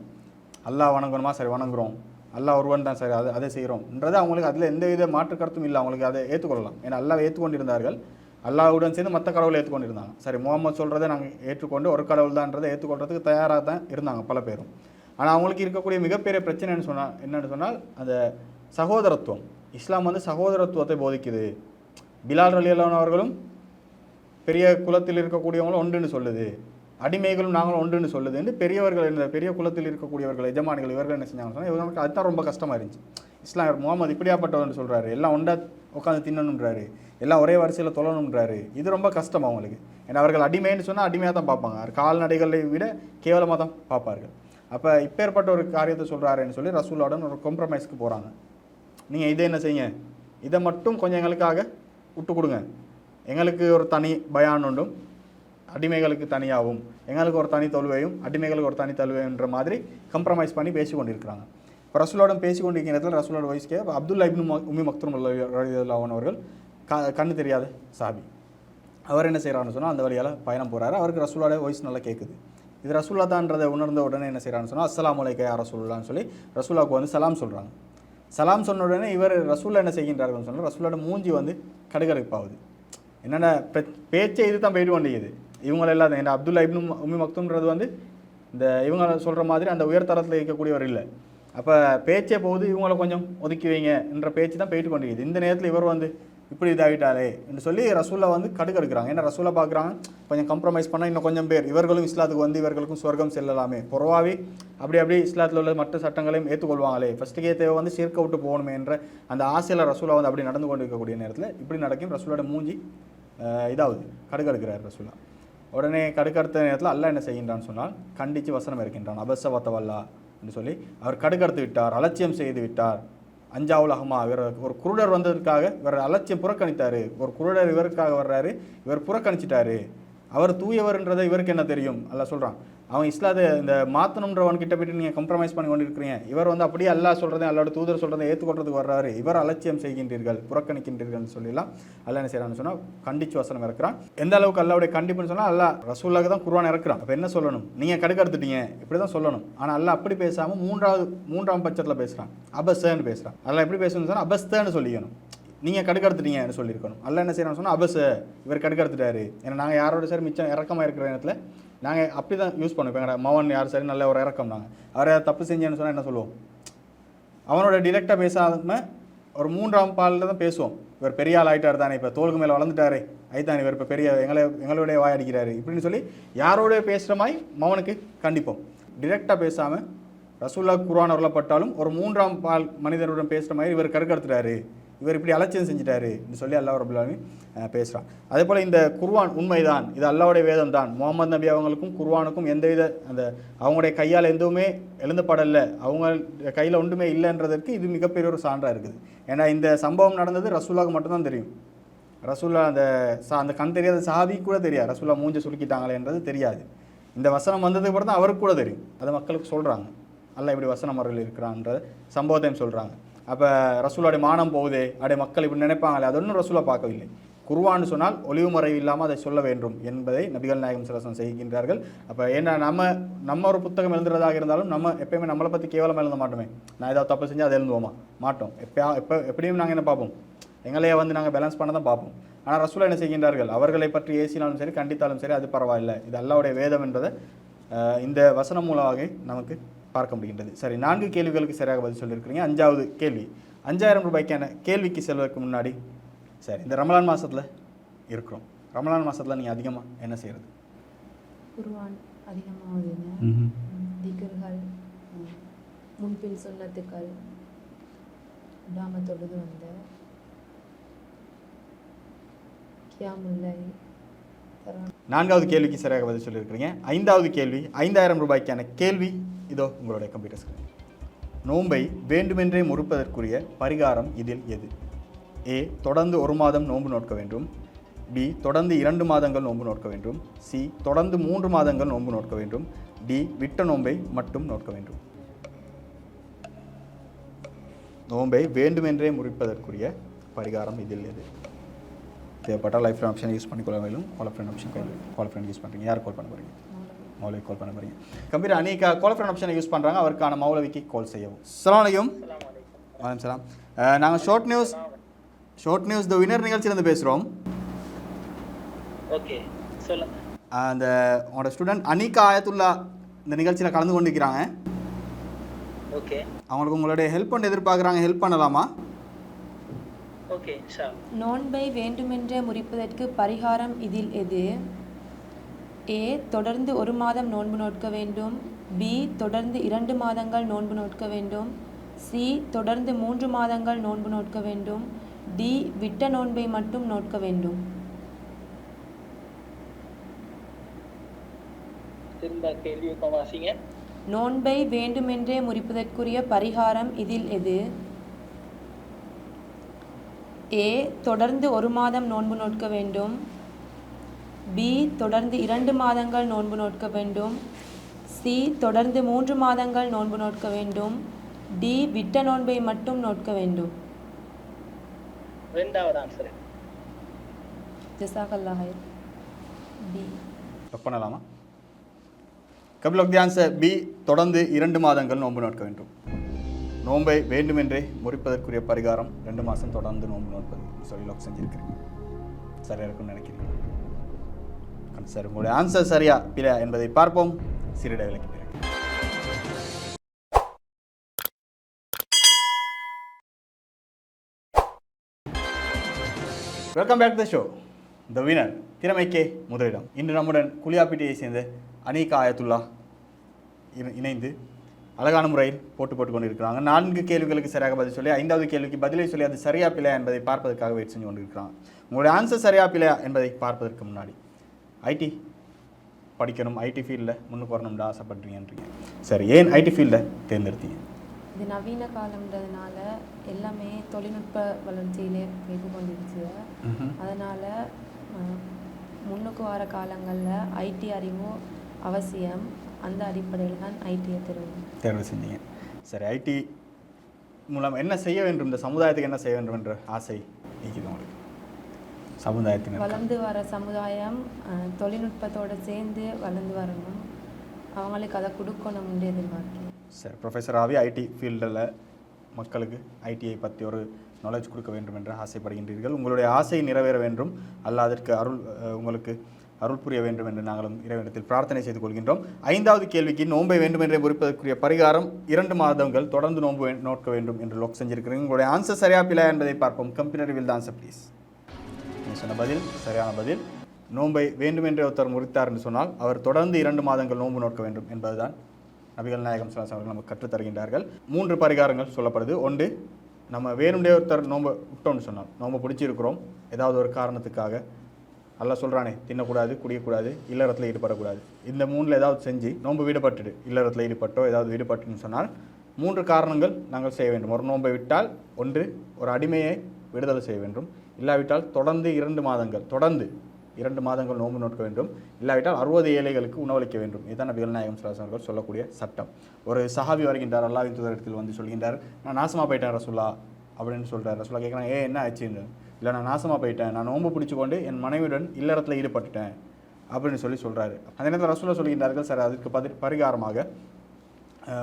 அல்லாஹ் வணங்கணுமா, சரி வணங்குறோம், அல்லாஹ் ஒருவன் தான், சரி அதை செய்கிறோம்ன்றது அவங்களுக்கு அதில் எந்த வித மாற்று கருத்தும் இல்லை. அவங்களுக்கு அதை ஏற்றுக்கொள்ளலாம். ஏன்னா அல்லாஹ் ஏற்றுக்கொண்டிருந்தார்கள், அல்லாஹ்வுடன் சேர்ந்து மற்ற கடவுளை ஏற்றுக்கொண்டிருந்தாங்க. சரி, முகமது சொல்கிறத நாங்கள் ஏற்றுக்கொண்டு ஒரு கடவுள் தான்றதை ஏற்றுக்கொள்றதுக்கு தயாராக தான் இருந்தாங்க பல பேரும். ஆனால் அவங்களுக்கு இருக்கக்கூடிய மிகப்பெரிய பிரச்சனை என்னென்னு சொன்னால் அந்த சகோதரத்துவம். இஸ்லாம் வந்து சகோதரத்துவத்தை போதிக்குது. பிலால் ரலியல்லாஹு அன்ஹு அவர்களும் பெரிய குலத்தில் இருக்கக்கூடியவங்களும் ஒன்றுன்னு சொல்லுது, அடிமைகளும் நாங்களும் ஒன்றுன்னு சொல்லுது என்று பெரியவர்கள், இந்த பெரிய குலத்தில் இருக்கக்கூடியவர்கள் எஜமானிகள் இவர்கள் என்ன செஞ்சாங்கன்னு சொன்னால் இவங்களுக்கு அதுதான் ரொம்ப கஷ்டமாக இருந்துச்சு. இஸ்லாம் முகமது இப்படியாப்பட்டவர்னு சொல்கிறாரு, எல்லாம் ஒன்றா உட்காந்து தின்னணுன்றாரு, எல்லாம் ஒரே வரிசையில் தொழணுன்றாரு. இது ரொம்ப கஷ்டம் அவங்களுக்கு. ஏன்னா அவர்கள் அடிமைன்னு சொன்னால் அடிமையாக தான் பார்ப்பாங்க, கால்நடைகளை விட கேவலமாக தான் பார்ப்பார்கள். அப்போ இப்பேற்பட்ட ஒரு காரியத்தை சொல்கிறாருன்னு சொல்லி ரசூலுடன் ஒரு காம்ப்ரமைஸ்க்கு போகிறாங்க. நீங்கள் இதை என்ன செய்யுங்க, இதை மட்டும் கொஞ்சம் எங்களுக்காக விட்டு கொடுங்க, எங்களுக்கு ஒரு தனி பயான் உண்டும், அடிமைகளுக்கு தனியாகவும், எங்களுக்கு ஒரு தனி தொழுவையும் அடிமைகளுக்கு ஒரு தனி தொழுவைன்ற மாதிரி கம்ப்ரமைஸ் பண்ணி பேசி கொண்டிருக்கிறாங்க. இப்போ ரசூலுடன் பேசி கொண்டிருக்கிற இடத்துல ரசூலோட வயசுக்கே அப்துல்லா இப்னு உம்மி மக்தூம் ரலியல்லாஹு அன்ஹு அவர்கள் கண்ணு தெரியாத சாபி. அவர் என்ன செய்கிறான்னு சொன்னால் அந்த வழியால் பயணம் போகிறாரு. அவருக்கு ரசூலோட வாய்ஸ் நல்லா கேட்குது. இது ரசூலா தான்றதை உணர்ந்த உடனே என்ன செய்கிறான்னு சொன்னால் அஸ்ஸலாமு அலைக்க யா ரசூலுல்லாஹ்னு சொல்லி ரசூலாவுக்கு வந்து சலாம் சொல்கிறாங்க. சலாம் சொன்ன உடனே இவர் ரசூலா என்ன செய்கின்றார்கள்னு சொன்னால் ரசூலோட மூஞ்சி வந்து கடுகடுப்பாகுது. என்னென்ன பேச்சே இது தான் போயிட்டு கொண்டிருக்குது. இவங்களெல்லாம் தான். ஏன்னா அப்துல்லா இப்னு உம்மி மக்தூம்ன்றது வந்து இந்த இவங்க சொல்கிற மாதிரி அந்த உயர்தரத்தில் இருக்கக்கூடியவர் இல்லை. அப்போ பேச்சே போகுது, இவங்களை கொஞ்சம் ஒதுக்கி வைங்கன்ற பேச்சு தான் போயிட்டு கொண்டிருக்குது. இந்த நேரத்தில் இவர் வந்து இப்படி இதாகிட்டாலே என்று சொல்லி ரசூலா வந்து கடுக்கெடுக்கிறாங்க. ஏன்னா ரசூலா பார்க்குறாங்க கொஞ்சம் கம்ப்ரமைஸ் பண்ணால் இன்னும் கொஞ்சம் பேர் இவர்களும் இஸ்லாத்துக்கு வந்து இவர்களுக்கும் சொர்க்கம் செல்லலாமே, பொறவாவே அப்படி இஸ்லாத்தில் உள்ள மற்ற சட்டங்களையும் ஏற்றுக்கொள்வாங்களே, ஃபஸ்ட்டுக்கே தேவை வந்து சீர்க்க விட்டு போகணுமே என்ற அந்த ஆசையில் ரசூலா வந்து அப்படி நடந்து கொண்டு இருக்கக்கூடிய நேரத்தில் இப்படி நடக்கும். ரசூலோட மூஞ்சி இதாவது கடுக்கெடுக்கிறார் ரசூலா. உடனே கடுக்கடுத்த நேரத்தில் அல்லாஹ் என்ன செய்கின்றான்னு சொன்னால் கண்டித்து வசனம் இருக்கின்றான். அபஸ வத்தவல்லா என்று சொல்லி அவர் கடுக்கடுத்து விட்டார், அலட்சியம் செய்து விட்டார். அஞ்சாவுல் அஹ்மா, இவர் ஒரு குருடர் வந்ததுக்காக இவர் அலட்சியம் புறக்கணித்தார். ஒரு குருடர் இவருக்காக வர்றாரு, இவர் புறக்கணிச்சிட்டாரு. அவர் தூயவர்ன்றதை இவருக்கு என்ன தெரியும்? அல்லாஹ் சொல்கிறான். அவன் இஸ்லாத்தை இந்த மாற்றணுன்றவன் கிட்ட போய்ட்டு நீங்கள் கம்ப்ரமைஸ் பண்ணி கொண்டு இருக்கிறீங்க. இவர் வந்து அப்படியே அல்லாஹ் சொல்கிறதே அல்லாஹ்வோட தூதர் சொல்கிறதை ஏற்றுக்கொள்றதுக்கு வர்றாரு, இவர் அலட்சியம் செய்கின்றீர்கள், புறக்கணிக்கின்றீர்கள்னு சொல்லலாம். அல்லாஹ் என்ன செய்யறான்னு சொன்னால் கண்டிச்சு வசனம் இறக்குறான். எந்த அளவுக்கு அல்லாஹ்வுடைய கண்டிப்புன்னு சொன்னால் அல்லாஹ் ரசூலுல்லாஹ்க்கு தான் குர்ஆன் இறக்குறான். அப்போ என்ன சொல்லணும்? நீங்கள் கடுக்கடுத்துட்டீங்க இப்படி தான் சொல்லணும். ஆனால் அல்லாஹ் அப்படி பேசாமல் மூன்றாம் பட்சத்தில் பேசுகிறான், அபஸ்ன்னு பேசுகிறான். அல்லாஹ் எப்படி பேசணும்னு சொன்னால் அபஸ்தன்னு சொல்லிக்கணும். நீங்கள் கடுக்கடுத்துட்டீங்கன்னு சொல்லியிருக்கணும். அல்லாஹ் என்ன செய்யறான்னு சொன்னால் அபஸ், இவர் கடுக்கடுத்துட்டாரு. ஏன்னா நாங்கள் யாரோட சரி மிச்சம் இறக்கமாக இருக்கிற நேரத்தில் நாங்கள் அப்படி தான் யூஸ் பண்ணுவோம். இப்போ மவன் யார் சரி நல்ல ஒரு இறக்கம், நாங்கள் அவரை தப்பு செஞ்சேன்னு சொன்னால் என்ன சொல்லுவோம்? அவனோட டிரெக்டாக பேசாமல் ஒரு மூன்றாம் பாலில் தான் பேசுவோம். இவர் பெரிய ஆள் ஆகிட்டார் தானே, இப்போ தோளுக்கு மேலே வளர்ந்துட்டாரு, ஐத்தான் இவர் இப்போ பெரிய எங்களுடைய வாயடிக்கிறாரு இப்படின்னு சொல்லி யாரோட பேசுகிற மாதிரி மவனுக்கு கண்டிப்போம். டிரெக்டாக பேசாமல் ரசூலுல்லாஹ் குர்ஆன் அருளப்பட்டாலும் ஒரு மூன்றாம் பால் மனிதருடன் பேசுகிற மாதிரி இவர் கடுக்கடுத்துட்டாரு, இவர் இப்படி அலட்சியம் செஞ்சுட்டாரு என்று சொல்லி அல்லாஹ் ரப்பல் ஆலமீன் பேசுகிறான். அதே போல் இந்த குர்ஆன் உண்மைதான், இது அல்லாஹ்வுடைய வேதம் தான். முகமது நபி அவங்களுக்கும் குர்ஆனுக்கும் எந்தவித அந்த அவங்களுடைய கையால் எதுவுமே எழுந்தப்படலை, அவங்க கையில் ஒன்றுமே இல்லைன்றதற்கு இது மிகப்பெரிய ஒரு சான்றாக இருக்குது. ஏன்னா இந்த சம்பவம் நடந்தது ரசூலுல்லாஹ்க்கு மட்டும்தான் தெரியும். ரசூல்லா அந்த கண் தெரியாத சஹாபி கூட தெரியாது ரசூல்லா மூஞ்ச சுருக்கிட்டாங்களேன்றது தெரியாது. இந்த வசனம் வந்ததுக்கு அப்புறம் தான் அவருக்கு கூட தெரியும். அதை மக்களுக்கு சொல்கிறாங்க, அல்லாஹ் இப்படி வசனம் அவர்கள் இருக்கிறான்ற சம்பவத்தையும் சொல்கிறாங்க. அப்போ ரசூலுடைய மானம் போகுதே, அப்படியே மக்கள் இப்படி நினைப்பாங்களே, அது ஒன்றும் ரசூலா பார்க்கவில்லை. குர்ஆன் சொன்னால் ஒளிவு மறைவு இல்லாமல் அதை சொல்ல வேண்டும் என்பதை நபிகள் நாயகம் ஸல்லல்லாஹு அலைஹி வஸல்லம் செய்கின்றார்கள். அப்போ ஏன்னா நம்ம ஒரு புத்தகம் எழுதுறதாக இருந்தாலும் நம்ம எப்பயுமே நம்மளை பற்றி கேவலம் எழுத மாட்டோமே. நான் ஏதாவது தப்பு செஞ்சால் அதை எழுதுவோமா? மாட்டோம். எப்படியும் நாங்கள் என்ன பார்ப்போம், எங்களையே நாங்கள் பேலன்ஸ் பண்ண தான் பார்ப்போம். ஆனால் ரசூலா என்ன செய்கின்றார்கள், அவர்களை பற்றி ஏசினாலும் சரி கண்டித்தாலும் சரி அது பரவாயில்லை, இது அல்லாஹ்வுடைய வேதம் என்பதை இந்த வசனம் மூலமாக நமக்கு பார்க்க முடிகின்றது. சரி, 4 கேள்விகளுக்கு சரியாக பதில் சொல்லியிருக்கிறீங்க. 5வது கேள்வி, 5000 ரூபாய்க்கான கேள்விக்கு செல்வதற்கு முன்னாடி, சரி இந்த ரமலான் மாதத்தில் இருக்கிறோம், ரமலான் மாதத்தில் நீங்கள் அதிகமாக என்ன செய்கிறது? குர்ஆன் அதிகமாக ஓதுங்க, திக்ர்கள், முன்பின் சுன்னத்துக்கள், விடாம தொழுது வந்த கியாமுல்லை. 4வது கேள்விக்கு சரியாக பதில் சொல்லியிருக்கிறீங்க. 5வது கேள்வி, 5000 ரூபாய்க்கான கேள்வி இதோ உங்களுடைய கம்ப்யூட்டர் ஸ்கிரீன். நோன்பை வேண்டுமென்றே முறிப்பதற்குரிய பரிகாரம் இதில் எது? ஏ, தொடர்ந்து 1 மாதம் நோன்பு நோட்க வேண்டும். பி, தொடர்ந்து 2 மாதங்கள் நோன்பு நோட்க வேண்டும். சி, தொடர்ந்து 3 மாதங்கள் நோன்பு நோட்க வேண்டும். டி, விட்ட நோன்பை மட்டும் நோட்க வேண்டும். நோன்பை வேண்டுமென்றே முறிப்பதற்குரிய பரிகாரம் இதில் எது? தேவைப்பட்டால் லைஃப் ஆப்ஷன் யூஸ் பண்ணிக்கொள்ள வேண்டும். Call friend option call friend use பண்ணுறீங்க. யார் கால் பண்ண போகிறீங்க? மௌலவி கால் பண்ண போகிறீங்க. கம்பீர் அனீகா கால் ஃப்ரெண்ட் ஆப்ஷனை யூஸ் பண்ணுறாங்க. அவருக்கான மௌலவிக்கு கால் செய்யவும். அஸ்ஸலாமு அலைக்கும். வலைக்கம் சலாம். நாங்கள் ஷார்ட் நியூஸ் த வினர் நிகழ்ச்சியிலேருந்து பேசுகிறோம். ஓகே, சொல்லுங்க. அந்த உங்களோட ஸ்டூடெண்ட் அனீகா ஆயத்துல்லா இந்த நிகழ்ச்சியில் கலந்து கொண்டிருக்கிறாங்க. ஓகே, அவங்களுக்கு உங்களுடைய ஹெல்ப் பண்ண எதிர்பார்க்குறாங்க. ஹெல்ப் பண்ணலாமா? ஓகே, ஷார். நோன்பை வேண்டுமென்றே முறிப்பதற்கு பரிகாரம் இதில் எது? ஏ, தொடர்ந்து 1 மாதம் நோன்பு நோட்க வேண்டும். பி, தொடர்ந்து 2 மாதங்கள் நோன்பு நோட்க வேண்டும். சி, தொடர்ந்து 3 மாதங்கள் நோன்பு நோட்க வேண்டும். டி, விட்ட நோன்பை மட்டும் நோட்க வேண்டும். திரும்ப கேள்வி வாசிங்க. நோன்பை வேண்டுமென்றே முறிப்பதற்குரிய பரிகாரம் இதில் எது? ஏ, தொடர்ந்து 1 மாதம் நோன்பு நோட்க வேண்டும். பி, தொடர்ந்து 2 மாதங்கள் நோன்பு நோட்க வேண்டும். சி, தொடர்ந்து 3 மாதங்கள் நோன்பு நோட்க வேண்டும். டி, விட்ட நோன்பை மட்டும் நோட்க வேண்டும். 2வது ஆன்சர். ஜஸாக்கல்லாஹ் ஹைர். பி. டப் பண்ணலாமா? கபில் ஆஃப் தி ஆன்சர் பி, தொடர்ந்து 2 மாதங்கள் நோன்பு நோட்க வேண்டும். நோன்பை வேண்டுமென்றே முறிப்பதற்குரிய பரிகாரம் 2 மாதம் தொடர்ந்து நோன்பு நோட்பது சொல்லி லாக் செஞ்சுருக்கிறீங்க. சரியாக இருக்கும்னு நினைக்கிறீங்க சார்? உங்களுடைய ஆன்சர் சரியா பிழை என்பதை பார்ப்போம் சிறிட விலைக்கு பிறகு. Welcome back to show the winner. திறமைக்கே முதலிடம். இன்று நம்முடன் குளியாப்பிட்டியை சேர்ந்த அனீகா ஆயத்துல்லா இணைந்து அழகான முறையில் போட்டு கொண்டிருக்கிறாங்க. 4 கேள்விகளுக்கு சரியாக பதில் சொல்லி 5வது கேள்விக்கு பதிலை சொல்லி அது சரியா பிழையா என்பதை பார்ப்பதற்காக வெயிட் செஞ்சு கொண்டிருக்கிறாங்க. உங்களுடைய ஆன்சர் சரியா பிழையா என்பதை பார்ப்பதற்கு முன்னாடி, ஐடி படிக்கணும், ஐடி ஃபீல்டில் முன்னுக்கு வரணும்னு ஆசைப்படுறீங்கன்றீங்க. சரி, ஏன் ஐடி ஃபீல்டை தேர்ந்தெடுத்தீங்க? இது நவீன காலம்ன்றதுனால எல்லாமே தொழில்நுட்ப வளர்ச்சியிலே போய்ட்டு கொண்டிருச்சு. அதனால் முன்னுக்கு வர காலங்களில் ஐடி அறிவு அவசியம். அந்த அடிப்படையில் தான் ஐடியை தேர்வு செஞ்சீங்க. சரி, ஐடி மூலம் என்ன செய்ய வேண்டும், இந்த சமுதாயத்துக்கு என்ன செய்ய வேண்டும் என்ற ஆசை இருக்குது உங்களுக்கு? சமுதாயத்தின் வளர்ந்து வர சமுதாயம் தொழில்நுட்பத்தோடு சேர்ந்து வளர்ந்து வரணும், அவங்களுக்கு அதை கொடுக்கணும்னு எதிர்பார்க்கிறேன். சரி, ப்ரொஃபஸர் ஆவி ஐடி ஃபீல்டில் மக்களுக்கு ஐடியை பற்றி ஒரு நாலேஜ் கொடுக்க வேண்டும் என்று ஆசைப்படுகின்றீர்கள். உங்களுடைய ஆசை நிறைவேற வேண்டும், அல்ல அதற்கு உங்களுக்கு அருள் புரிய வேண்டும் என்று நாங்களும் இறைவனிடத்தில் பிரார்த்தனை செய்து கொள்கின்றோம். 5வது கேள்விக்கு நோன்பை வேண்டுமென்றே முறிப்பதற்குரிய பரிகாரம் 2 மாதங்கள் தொடர்ந்து நோன்பு நோட்க வேண்டும் என்று லோக் செஞ்சிருக்கிறீங்க. உங்களுடைய ஆன்சர் சரியா பிழை என்பதை பார்ப்போம். Computer will answer please. நீங்கள் சொன்ன பதில் சரியான பதில். நோன்பை வேண்டுமென்றே ஒருத்தர் முறித்தார் என்று சொன்னால் அவர் தொடர்ந்து 2 மாதங்கள் நோன்பு நோட்க வேண்டும் என்பதுதான் நபிகள் நாயகம் ஸல்லல்லாஹு அலைஹி வஸல்லம் அவர்கள் நமக்கு கற்றுத்தருகின்றார்கள். 3 பரிகாரங்கள் சொல்லப்படுது. ஒன்று, நம்ம வேணும்னே ஒருத்தர் நோன்பை விட்டோம்னு சொன்னால், நோன்பை பிடிச்சிருக்கிறோம் ஏதாவது ஒரு காரணத்துக்காக, அல்ல சொல்கிறானே தின்னக்கூடாது, குடிக்கக்கூடாது, இல்லறத்தில் ஈடுபடக்கூடாது, இந்த 3ல் ஏதாவது செஞ்சு நோன்பு ஈடுபட்டுடு, இல்லறத்தில் ஈடுபட்டோ ஏதாவது ஈடுபட்டுன்னு சொன்னால் 3 காரணங்கள் நாங்கள் செய்ய வேண்டும். ஒரு நோன்பை விட்டால், ஒன்று ஒரு அடிமையை விடுதலை செய்ய வேண்டும். இல்லாவிட்டால் தொடர்ந்து 2 மாதங்கள் நோன்பு நோக்க வேண்டும். இல்லாவிட்டால் 60 ஏழைகளுக்கு உணவளிக்க வேண்டும். இதுதான் நபிகள் நாயகம் ஸல்லல்லாஹு அலைஹி வஸல்லம் சொல்லக்கூடிய சட்டம். ஒரு சஹாபி வருகின்றார், அல்லாஹ்வின் தூதரிடத்தில் வந்து சொல்கின்றார், நான் நாசமாக போயிட்டேன் ரசூலா அப்படின்னு சொல்கிறார். ரசூலா கேட்குறாங்க, என்ன ஆச்சுன்னு. இல்லை, நான் நாசமாக போயிட்டேன், நான் நோன்பு பிடிச்சு கொண்டு என் மனைவியுடன் இல்லறத்தில் ஈடுபட்டுட்டேன் அப்படின்னு சொல்கிறாரு. அந்த நேரத்தில் ரசூலா சொல்கின்றார்கள், சார் அதுக்கு பரிகாரமாக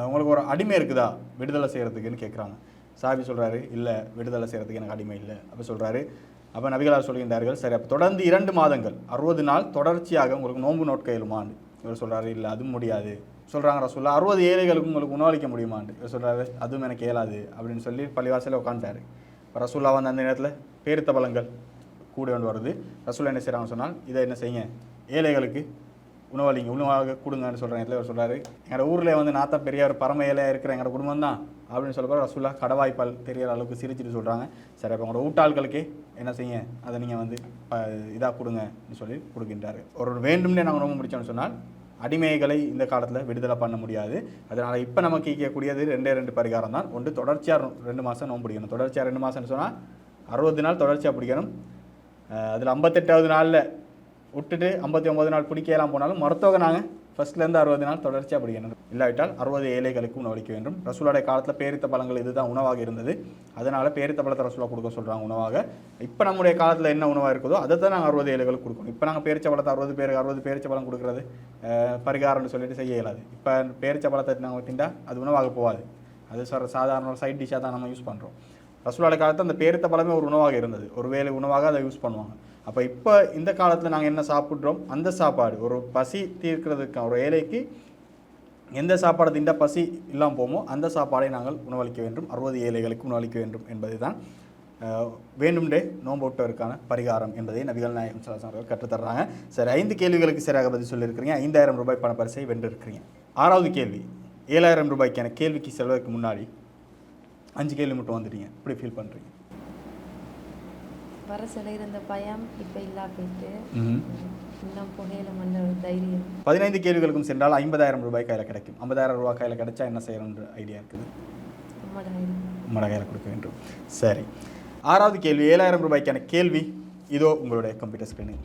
உங்களுக்கு ஒரு அடிமை இருக்குதா விடுதலை செய்கிறதுக்குன்னு கேட்குறாங்க. சாபி சொல்கிறாரு, இல்லை, விடுதலை செய்கிறதுக்கு எனக்கு அடிமை இல்லை. அப்போ சொல்கிறாரு, அப்போ நபிகளார் சொல்கின்றார்கள், சரி, அப்போ தொடர்ந்து 2 மாதங்கள் 60 நாள் தொடர்ச்சியாக உங்களுக்கு நோன்பு நோட்க இயலுமான்னு. இவர் சொல்கிறாரு, இல்லை, அதுவும் முடியாது. சொல்கிறாங்க ரசூலுல்லாஹ், 60 ஏழைகளுக்கு உங்களுக்கு உணவளிக்க முடியுமான்னு. இவர் சொல்கிறாரு, அதுவும் எனக்கு இயலாது அப்படின்னு சொல்லி பள்ளிவாசலில் உட்காந்துட்டாரு. இப்போ ரசூலுல்லாஹ் வந்து அந்த நேரத்தில் பேரித்த பழங்கள் கூட கொண்டு வருது. ரசூலுல்லாஹ் என்ன செய்கிறாங்கன்னு சொன்னால், இதை என்ன செய்யுங்க, ஏழைகளுக்கு உணவாக கொடுங்கன்னு சொல்கிற நேரத்தில் இவர் சொல்கிறாரு, எங்களோட ஊரில் வந்து நான் தான் பெரிய ஒரு பரம ஏழையாக இருக்கிற எங்களோட குடும்பம் தான் அப்படின்னு சொல்ல ரசூலுல்லாஹ் கடவாய்ப்பால் தெரிகிற அளவுக்கு சிரிச்சுட்டு சொல்கிறாங்க. சரி, அப்போ உங்களோட ஊட்டாள்களுக்கே என்ன செய்யுங்க, அதை நீங்கள் வந்து இதாக கொடுங்கன்னு சொல்லி கொடுக்கின்றாரு. ஒரு வேண்டும்னே நாங்கள் நோம்பு முடிச்சோம்னு சொன்னால் அடிமைகளை இந்த காலத்தில் விடுதலை பண்ண முடியாது. அதனால் இப்போ நமக்கு கேட்கக்கூடியது 2 பரிகாரம் தான். ஒன்று, தொடர்ச்சியாக 2 மாதம் நோம்பு பிடிக்கணும். தொடர்ச்சியாக 2 மாதம்னு சொன்னால் 60 நாள் தொடர்ச்சியாக பிடிக்கணும். அதில் 58வது நாளில் விட்டுட்டு 59 நாள் பிடிக்கலாம் போனாலும் மருத்துவ நாங்கள் ஃபஸ்ட்லேருந்து 60 நாள் தொடர்ச்சியாக பிடிக்கணும். இல்லாவிட்டால் 60 ஏழைகளுக்கு உணவளிக்க வேண்டும். ரசூலுடைய காலத்தில் பேரித்த பழங்கள் இதுதான் உணவாக இருந்தது. அதனால் பேரித்த பழத்தை ரசூலா கொடுக்க சொல்கிறாங்க உணவாக. இப்போ நம்முடைய காலத்தில் என்ன உணவாக இருக்குதோ அதை தான் நாங்கள் 60 ஏழைகளுக்கு கொடுக்கணும். இப்போ நாங்கள் பேரிச்ச பழத்தை 60 பேரிச்ச பழம் கொடுக்குறது பரிகாரம்னு சொல்லிட்டு செய்ய இயலாது. இப்போ பேரிச்ச பழத்தை நாங்கள் திண்டா அது உணவாக போகாது. அது சாதாரண சைட் டிஷ்ஷாக தான் நம்ம யூஸ் பண்ணுறோம். ரசூலுடைய காலத்தில் அந்த பேரித்த பழமே ஒரு உணவாக இருந்தது. ஒரு வேளை உணவாக அதை யூஸ் பண்ணுவாங்க. அப்போ இப்போ இந்த காலத்தில் நாங்கள் என்ன சாப்பிட்றோம், அந்த சாப்பாடு ஒரு பசி தீர்க்கிறதுக்கு ஒரு ஏழைக்கு எந்த சாப்பாடு திண்டா பசி இல்லாமல் போமோ அந்த சாப்பாடை நாங்கள் உணவளிக்க வேண்டும். 60 ஏழைகளுக்கு உணவளிக்க வேண்டும் என்பது தான் வேண்டும்டே நோம்போட்டோருக்கான பரிகாரம் என்பதை நபிகள் நாயகம் ஸல்லல்லாஹு அலைஹி வஸல்லம் கற்றுத்தர்றாங்க. சரி, 5 கேள்விகளுக்கு சரியாக பதில் சொல்லியிருக்கிறீங்க. 5000 ரூபாய் பணப்பரிசை வென்றிருக்கிறீங்க. 6வது கேள்வி, 7000 ரூபாய்க்கான கேள்விக்கு செல்வதற்கு முன்னாடி 5 கேள்வி மட்டும் வந்துட்டீங்க. எப்படி ஃபீல் பண்ணுறீங்க? வர சில இருந்த பயம் இப்போ இல்லா போயிட்டு இன்னும் புகையில மண்ட ஒரு தைரியம். 15 கேள்விகளுக்கும் சென்றால் 50,000 ரூபாய் கையில் கிடைக்கும். 50,000 ரூபாய் கையில் கிடைச்சா என்ன செய்யணுன்ற ஐடியா இருக்குது? உம்மோட கையில் கொடுக்க வேண்டும். சரி, 6வது கேள்வி, 7000 ரூபாய்க்கான கேள்வி இதோ உங்களுடைய கம்ப்யூட்டர் ஸ்கிரீனில்.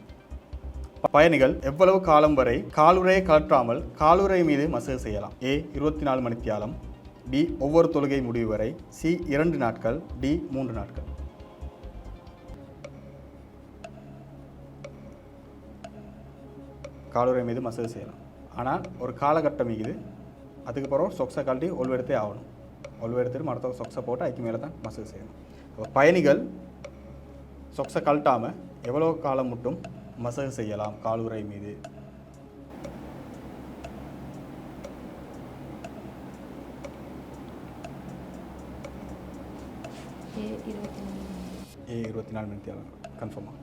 பயணிகள் எவ்வளவு காலம் வரை காலுறையை கழற்றாமல் காலுறை மீது மசேஜ் செய்யலாம்? A 24 மணித்தியாலம், B ஒவ்வொரு தொழுகை முடிவு வரை, C 2 நாட்கள், D 3 நாட்கள். காலுறை மீது மசேஜ் செய்யலாம். ஆனால் ஒரு காலகட்டம் இது, அதுக்கு பிறகு சொக்ஸை கழட்டி ஒல்வெடுத்தே ஆகணும். ஒல்வெடுத்துட்டு மருத்துவ சொக்ஸை போட்டு அதுக்கு மேலே தான் மசேஜ் செய்யணும். இப்போ பயணிகள் சொக்ஸை கழட்டாமல் எவ்வளோ காலம் மட்டும் மசேஜ் செய்யலாம் காலுறை மீது? A 24 மணித்தியாலம். கன்ஃபார்மா?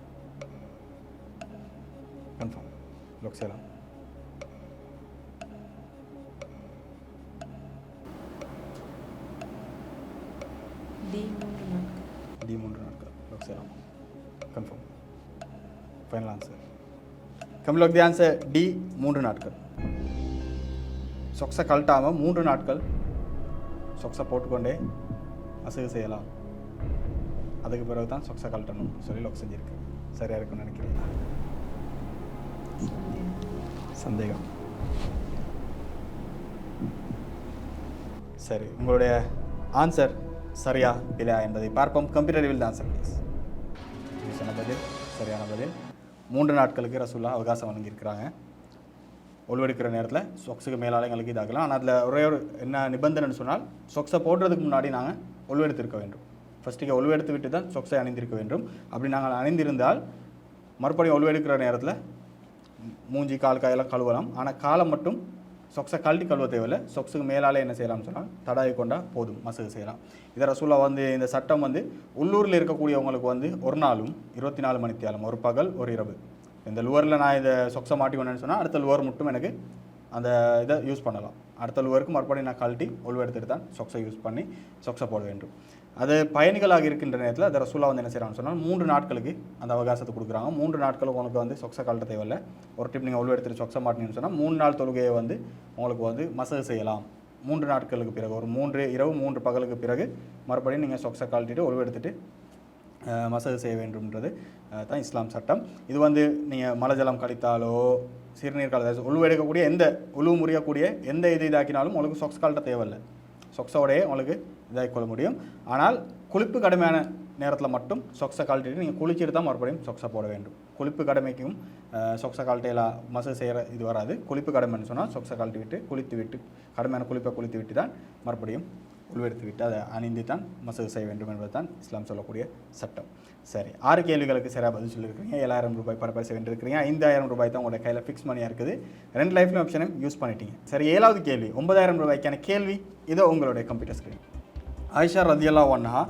கன்ஃபார்ம். லொக் செய்யலாம். D 3 நாட்கள். லொக் செய்யலாம். கன்ஃபார்ம். Final answer. கம்மில் லொக் தி ஆன்சர் D 3 நாட்கள். சொக்ஸை கழட்டாமல் 3 நாட்கள் சொக்ஸை போட்டுக்கொண்டே மசேஜ் செய்யலாம். அதுக்கு பிறகு தான் சொக்ஸை கழட்டணும் சொல்லி லொக் செஞ்சுருக்கு. சரியாக இருக்குன்னு நினைக்கிறீங்களா? சந்தேகம். சரி, உங்களுடைய ஆன்சர் சரியா இல்லையா என்பதை பார்ப்போம். Computer will answer please. சொன்ன பதில் சரியான பதில். 3 நாட்களுக்கு ரசூலுல்லாஹ் அவகாசம் வழங்கியிருக்கிறாங்க. ஒழுவெடுக்கிற நேரத்தில் சொக்ஸுக்கு மேலால் எங்களுக்கு இதாகலாம். ஆனால் அதில் ஒரே ஒரு என்ன நிபந்தனைன்னு சொன்னால், சொக்ஸை போடுறதுக்கு முன்னாடி நாங்கள் ஒழுவெடுத்திருக்க வேண்டும். ஃபஸ்ட்டுக்கு ஒழுவெடுத்து விட்டு தான் சொக்ஸை அணிந்திருக்க வேண்டும். அப்படி நாங்கள் அணிந்திருந்தால் மறுபடியும் ஒழுவெடுக்கிற நேரத்தில் மூஞ்சி கால் கையெல்லாம் கழுவலாம். ஆனால் காலை மட்டும் சொக்ஸை கழட்டி கழுவ தேவையில்லை. சொக்ஸுக்கு மேலாலே என்ன செய்யலாம்னு சொன்னால் தடாவி கொண்டால் போதும், மசேஜ் செய்யலாம். இதை ரசூலுல்லாஹ் வந்து இந்த சட்டம் வந்து உள்ளூரில் இருக்கக்கூடியவங்களுக்கு வந்து ஒரு நாளும் 24 மணித்தியாலம், ஒரு பகல் ஒரு இரவு. இந்த லுவரில் நான் இதை சொக்ஸை மாட்டிக்கணும்னு சொன்னால் அடுத்த லுவர் மட்டும் எனக்கு அந்த இதை யூஸ் பண்ணலாம். அடுத்த லுவருக்கு மறுபடியும் நான் கழட்டி ஒழுவெடுத்துட்டு தான் சொக்ஸை யூஸ் பண்ணி சொக்ஸை போட வேண்டும். அது பயணிகளாக இருக்கின்ற நேரத்தில் அதை ரசூலுல்லாஹ் வந்து என்ன செய்கிறாங்கன்னு சொன்னால் 3 நாட்களுக்கு அந்த அவகாசத்தை கொடுக்குறாங்க. 3 நாட்களுக்கு உங்களுக்கு வந்து சொக்ஸை கழட்ட தேவையில்லை. ஒரு ட்ரிப் நீங்கள் ஒழுவெடுத்துட்டு சொக்ஸை மாட்டினீங்கன்னு சொன்னால் 3 நாள் தொழுகையை வந்து உங்களுக்கு வந்து மசேஜ் செய்யலாம். 3 நாட்களுக்கு பிறகு ஒரு 3 இரவு 3 பகலுக்கு பிறகு மறுபடியும் நீங்கள் சொக்ஸை கழட்டிட்டு ஒழுவெடுத்துட்டு மசகு செய்ய வேண்டும்ன்றது தான் இஸ்லாம் சட்டம். இது வந்து நீங்கள் மலஜலம் கழித்தாலோ சிறுநீர் கலந்தாலோ உழுவெடுக்கக்கூடிய எந்த உழுவு முறியக்கூடிய எந்த இது இதாக்கினாலும் உங்களுக்கு சொக்ஸ் கழட்ட தேவையில்லை. சொக்ஸோடையே உங்களுக்கு இதாகிக்கொள்ள முடியும். ஆனால் குளிப்பு கடுமையான நேரத்தில் மட்டும் சொக்ஸை கழட்டிட்டு நீங்கள் குளிச்சுட்டு தான் மறுபடியும் சொக்ஸை போட வேண்டும். குளிப்பு கடமைக்கும் சொக்ஸை கழட்டையெல்லாம் மசகு செய்கிற இது வராது. குளிப்பு கடமைன்னு சொன்னால் சொக்ஸை கழட்டி விட்டு குளித்து விட்டு கடுமையான குளிப்பை குளித்து விட்டு தான் மறுபடியும் உள்வெடுத்து விட்டு அதை அணிந்து தான் மசகு செய்ய வேண்டும் என்பது தான் இஸ்லாம் சொல்லக்கூடிய சட்டம். சரி, 6 கேள்விகளுக்கு சரியாக பதில் சொல்லியிருக்கிறீங்க. 7000 ரூபாய் பரப்பரிசு வென்றிருக்கிறீங்க. 5000 ரூபாய் தான் உங்களோட கையில் ஃபிக்ஸ் மணியாக இருக்குது. 2 லைஃப் ஆப்ஷனும் யூஸ் பண்ணிட்டீங்க. சரி, 7வது கேள்வி 9000 ரூபாய்க்கான கேள்வி இதோ உங்களுடைய கம்ப்யூட்டர் ஸ்க்ரீன். ஆயிஷா ரலியல்லாஹு அன்ஹா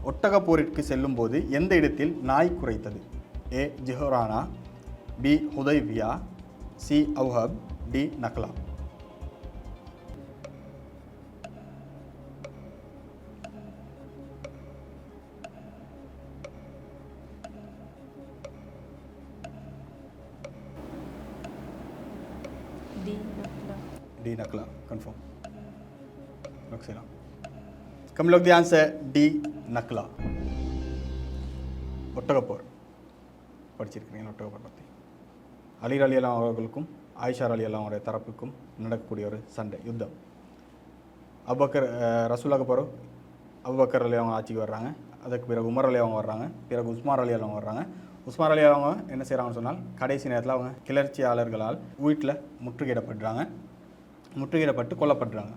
ஒட்டகப்போரிற்கு செல்லும் போது எந்த இடத்தில் நாய் குரைத்தது? A Jirana, B Hudaybiyyah, C அவுஹப், D Nakhla. D Nakhla confirm lock से कम लोग ध्यान से डी नकला ஒட்டகப்போர் படிச்சிருக்கிறீங்க. ஒட்டகப்போர் பற்றி அலி ரலியல்லாஹு அவர்களுக்கும் ஆயிஷா ரலியல்லாஹு அவருடைய தரப்புக்கும் நடக்கக்கூடிய ஒரு சண்டை யுத்தம். அபூபக்கர் ரசூலுல்லாஹ்க்கு பிறகு அபூபக்கர் ரலியல்லாஹு அவங்க ஆட்சிக்கு வர்றாங்க. அதுக்கு பிறகு உமர் ரலியல்லாஹு அவங்க வர்றாங்க. பிறகு உஸ்மான் ரலியல்லாஹு அவங்க வர்றாங்க. உஸ்மான் ரலியல்லாஹு அவங்க என்ன செய்கிறாங்கன்னு சொன்னால் கடைசி நேரத்தில் அவங்க கிளர்ச்சியாளர்களால் வீட்டில் முற்றுகையிடப்பட்டு கொல்லப்படுறாங்க.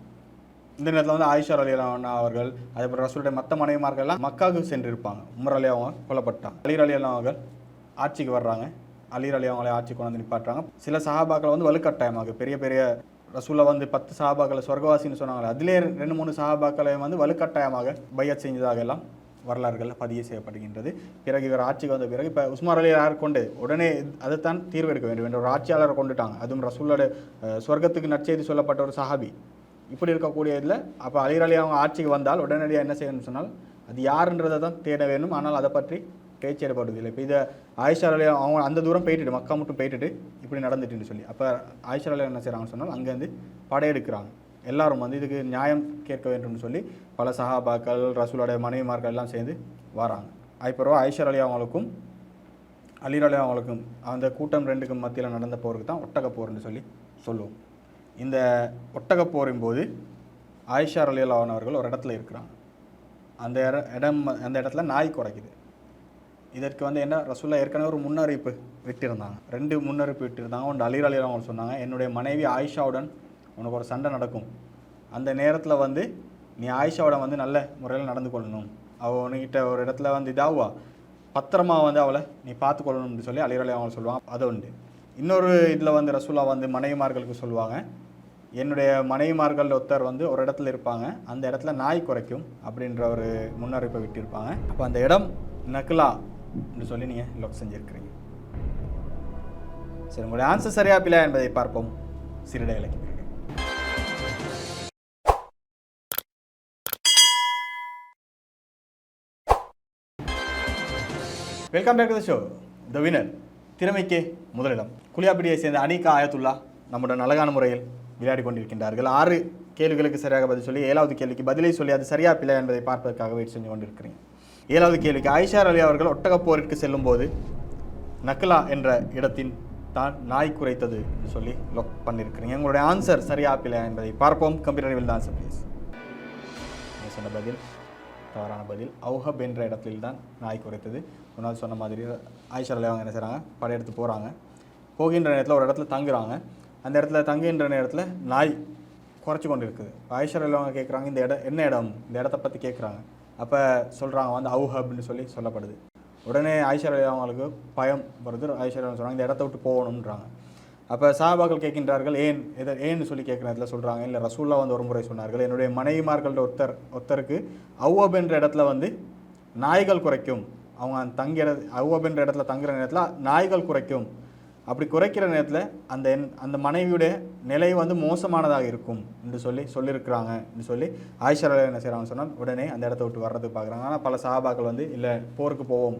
இந்த நேரத்தில் வந்து ஆயிஷா ரலியல்லாஹு அவர்கள் அதேபோல் ரசூலுடைய மற்ற மனைவிமார்கள்லாம் மக்காவுக்கு சென்றிருப்பாங்க. உமர் ரலியல்லாஹு அவங்க கொல்லப்பட்டாங்க. அலி ரலியல்லாஹு அவர்கள் ஆட்சிக்கு வர்றாங்க. அலி ரலியல்லாஹு அவங்களை ஆட்சி கொண்டு வந்து நிப்பாட்டுறாங்க. சில சஹாபாக்களை வந்து வலுக்கட்டாயமாக பெரிய ரசூலை வந்து 10 சஹாபாக்களை சொர்க்கவாசின்னு சொன்னாங்க. அதிலே 2-3 சஹாபாக்களை வந்து வலுக்கட்டாயமாக பையத் செஞ்சதாக எல்லாம் வரலாறுகளில் பதிவு செய்யப்படுகின்றது. பிறகு இவர் ஆட்சிக்கு வந்த பிறகு இப்போ உஸ்மான் ரலியல்லாஹு கொண்டு உடனே அதைத்தான் தீர்வு எடுக்க வேண்டும் என்ற ஒரு ஆட்சியாளரை கொண்டுட்டாங்க. அதுவும் ரசூலோட சொர்க்கத்துக்கு நற்செய்தி சொல்லப்பட்ட ஒரு சஹாபி. இப்படி இருக்கக்கூடிய இதில் அப்போ அலி ரலியல்லாஹு அவங்க ஆட்சிக்கு வந்தால் உடனடியாக என்ன செய்யணும்னு சொன்னால் அது யாருன்றதை தான் தேட வேண்டும். ஆனால் அதை பற்றி பேச்சு ஏற்படுவதில்லை. இப்போ இதை ஆயிஷா ரலியல்லாஹு அவங்க அந்த தூரம் போயிட்டு மக்கா மட்டும் போயிட்டு இப்படி நடந்துட்டுன்னு சொல்லி அப்போ ஆயிஷா ரலியல்லாஹு என்ன செய்கிறாங்கன்னு சொன்னால் அங்கேருந்து படையெடுக்கிறாங்க. எல்லாரும் வந்து இதுக்கு நியாயம் கேட்க வேண்டும்னு சொல்லி பல சஹாபாக்கள் ரசூலுடைய மனைவிமார்கள் எல்லாம் சேர்ந்து வராங்க. அதுக்கப்புறம் ஆயிஷா ரலியல்லாஹு அவங்களுக்கும் அலி ரலியல்லாஹு அவங்களுக்கும் அந்த கூட்டம் 2க்கும் மத்தியில் நடந்த போருக்கு தான் ஒட்டகப்போர்னு சொல்லி சொல்லுவோம். இந்த ஒட்டகப்போரின் போது ஆயிஷா ரலியல்லாஹு அவர்கள் ஒரு இடத்துல இருக்கிறாங்க. அந்த இடத்துல நாய் குறைக்குது. இதற்கு வந்து என்ன ரசூலுல்லாஹ் ஏற்கனவே ஒரு முன்னறிவிப்பு விட்டிருந்தாங்க. 2 முன்னறிவிப்பு விட்டிருந்தாங்க. ஒன்று அலி ரலியல்லாஹு அவங்க சொன்னாங்க, என்னுடைய மனைவி ஆயிஷாவுடன் உனக்கு ஒரு சண்டை நடக்கும். அந்த நேரத்தில் வந்து நீ ஆயிஷாவோட வந்து நல்ல முறையில் நடந்து கொள்ளணும். அவள் உன்கிட்ட ஒரு இடத்துல வந்து இதாகுவா, பத்திரமா வந்து அவளை நீ பார்த்துக்கொள்ளணும்னு சொல்லி அலி ரலியல்லாஹு அவங்க சொல்லுவாங்க. அது உண்டு. இன்னொரு இதில் வந்து ரசூலுல்லாஹ் வந்து மனைவிமார்களுக்கு சொல்லுவாங்க, என்னுடைய மனைவிமார்கள் ஒருத்தர் வந்து ஒரு இடத்துல இருப்பாங்க, அந்த இடத்துல நாய் குறைக்கும் அப்படின்ற ஒரு முன்னறிப்பை விட்டிருப்பாங்க. அப்போ அந்த இடம் நக்லா என்று சொல்லி நீங்கள் லொக் செஞ்சுருக்கிறீங்க. சரி, உங்களுடைய ஆன்சர் சரியா பிள்ளை என்பதை பார்ப்போம் சிறிடைகளுக்கு பிறகு. Welcome back to the show. The winner திறமைக்கே முதலிடம் குளியாப்பிடியை சேர்ந்த அனிகா ஆயத்துல்லா நம்முடன் அழகான முறையில் விளையாடி கொண்டிருக்கின்றார்கள். 6 கேள்விகளுக்கு சரியாக பதில் சொல்லி 7வது கேள்விக்கு பதிலை சொல்லி அது சரியா பிள்ளை என்பதை பார்ப்பதற்காக வெயிட் செஞ்சு கொண்டிருக்கிறீங்க. 7வது கேள்விக்கு ஆயிஷா ரலியல்லாஹு அவர்கள் ஒட்டகப்போரிற்கு செல்லும் போது நக்லா என்ற இடத்தின் தான் நாய் குறைத்தது என்று சொல்லி லொக் பண்ணியிருக்கிறீங்க. உங்களுடைய ஆன்சர் சரியா பிள்ளை என்பதை பார்ப்போம். Computer will answer please. நீங்கள் சொன்ன பதில் தவறான பதில். அவுஹப் என்ற இடத்தில் தான் நாய் குறைத்தது. ஒரு நாள் சொன்ன மாதிரி ஆயிஷா ரலியல்லாஹு அவங்க என்ன செய்கிறாங்க, படையெடுத்து போகிறாங்க. போகின்ற நேரத்தில் ஒரு இடத்துல தங்குறாங்க. அந்த இடத்துல தங்குகின்ற நேரத்தில் நாய் குறைச்சி கொண்டு இருக்குது. ஆயிஷா ரலியல்லாஹு அவங்க கேட்குறாங்க, இந்த இடம் என்ன இடம், இந்த இடத்த பற்றி கேட்குறாங்க. அப்போ சொல்கிறாங்க வந்து அவுஹப்னு சொல்லி சொல்லப்படுது. உடனே ஆயிஷா ரலியல்லாஹு அவங்களுக்கு பயம் வருது. ஆயிஷா ரலியல்லாஹு சொல்கிறாங்க, இந்த இடத்த விட்டு போகணுன்றாங்க. அப்போ சஹாபாக்கள் கேட்கின்றார்கள், ஏன்னு சொல்லி கேட்குற இடத்துல சொல்கிறாங்க, இல்லை ரசூலுல்லாஹ் வந்து ஒரு முறை சொன்னார்கள், என்னுடைய மனைவிமார்கள்ட்ட ஒருத்தருக்கு அவுஹப் என்ற இடத்துல வந்து நாய்கள் குறைக்கும். அவங்க அவுஹப் என்ற இடத்துல தங்குற நேரத்தில் நாய்கள் குறைக்கும். அப்படி குறைக்கிற நேரத்தில் அந்த மனைவியுடைய நிலை வந்து மோசமானதாக இருக்கும் என்று சொல்லியிருக்கிறாங்க என்று சொல்லி ஆயிஷா ரலியல்லாஹு என்ன செய்கிறாங்கன்னு சொன்னால் உடனே அந்த இடத்த விட்டு வர்றதுக்கு பார்க்குறாங்க. ஆனால் பல சஹாபாக்கள் வந்து இல்லை போருக்கு போவோம்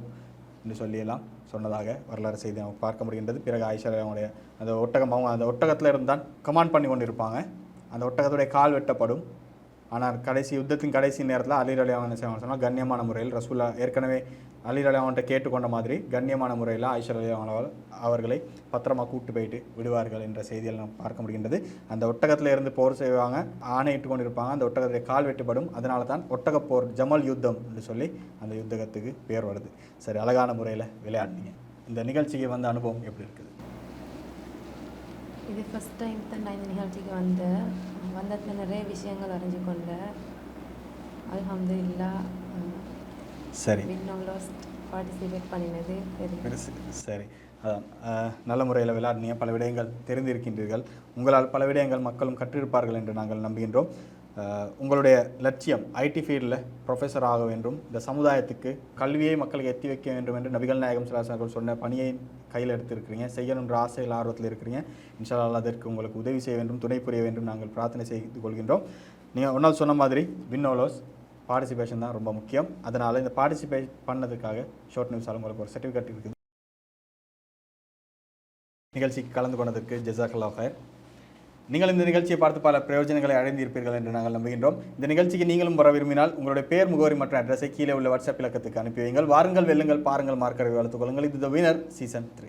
என்று சொல்லியெல்லாம் சொன்னதாக வரலாறு செய்தி அவங்க பார்க்க முடிகின்றது. பிறகு ஆயிஷா ரலியல்லாஹு அந்த ஒட்டகத்தில் இருந்தால் கமாண்ட் பண்ணி கொண்டு இருப்பாங்க. அந்த ஒட்டகத்துடைய கால் வெட்டப்படும். ஆனால் யுத்தத்தின் கடைசி நேரத்தில் அலி ரலியல்லாஹு அன்ஹு என்ன செய்வாங்க சொன்னால் கண்ணியமான முறையில் ரசூலா ஏற்கனவே அலி ரலியல்லாஹு அன்ஹு கேட்டுக்கொண்ட மாதிரி கண்ணியமான முறையில் ஆயிஷா ரலியல்லாஹு அன்ஹா அவர்களை பத்திரமா கூட்டு போயிட்டு விடுவார்கள் என்ற செய்தியில் நாம் பார்க்க முடிகின்றது. அந்த ஒட்டகத்தில் இருந்து போர் செய்வாங்க, ஆணையிட்டு கொண்டு இருப்பாங்க, அந்த ஒட்டகத்தில் கால் வெட்டுப்படும். அதனால தான் ஒட்டகப்போர் ஜமல் யுத்தம் என்று சொல்லி அந்த யுத்தகத்துக்கு பேர் வருது. சரி, அழகான முறையில் விளையாடினீங்க. இந்த நிகழ்ச்சிக்கு வந்த அனுபவம் எப்படி இருக்குது? இது ஃபஸ்ட் டைம் தான் நான் இந்த நிகழ்ச்சிக்கு வந்ததில் நிறைய விஷயங்கள் அறிஞ்சு கொண்டேன். அல்ஹம்துலில்லாஹ். சரி, பார்ட்டிசிபேட் பண்ணினது பெருசு. சரி, அதான் நல்ல முறையில் விளையாடினீங்க, பல விடயங்கள் தெரிந்திருக்கின்றீர்கள். உங்களால் பல விடயங்கள் மக்களும் கற்றிருப்பார்கள் என்று நாங்கள் நம்புகின்றோம். உங்களுடைய லட்சியம் ஐடி ஃபீல்டில் ப்ரொஃபஸர் ஆக வேண்டும், இந்த சமுதாயத்துக்கு கல்வியை மக்களுக்கு எத்தி வைக்க வேண்டும் என்று நபிகள் நாயகம் ஸல்லல்லாஹு அலைஹி வஸல்லம் சொன்ன பணியை கையில் எடுத்திருக்கிறீங்க, செய்யணுன்ற ஆசையில் ஆர்வத்தில் இருக்கிறீங்க. இன்ஷா அல்லாஹ் அதற்கு உங்களுக்கு உதவி செய்ய வேண்டும், துணை புரிய வேண்டும் நாங்கள் பிரார்த்தனை செய்து கொள்கின்றோம். நீங்கள் ஒன்றால் சொன்ன மாதிரி வின்னோலோஸ் பார்ட்டிசிபேஷன் தான் ரொம்ப முக்கியம். அதனால் இந்த பார்ட்டிசிபேட் பண்ணதுக்காக ஷார்ட் நியூஸால் உங்களுக்கு ஒரு சர்டிஃபிகேட் இருக்குது. நிகழ்ச்சிக்கு கலந்து கொண்டதற்கு ஜஸாக்கல்லாஹ் ஹைர். நீங்கள் இந்த நிகழ்ச்சியை பார்த்து பல பிரயோஜனங்களை அடைந்திருப்பீர்கள் என்று நாங்கள் நம்புகின்றோம். இந்த நிகழ்ச்சிக்கு நீங்களும் வர விரும்பினால் உங்களுடைய பேர், முகவரி மற்றும் அட்ரஸை கீழே உள்ள வாட்ஸ்அப் இலக்கத்துக்கு அனுப்பி வையுங்கள். வாருங்கள், வெல்லுங்கள், பாருங்கள், மார்க்கரை வளர்த்துக் கொள்ளுங்கள். இது த வினர் சீசன் 3.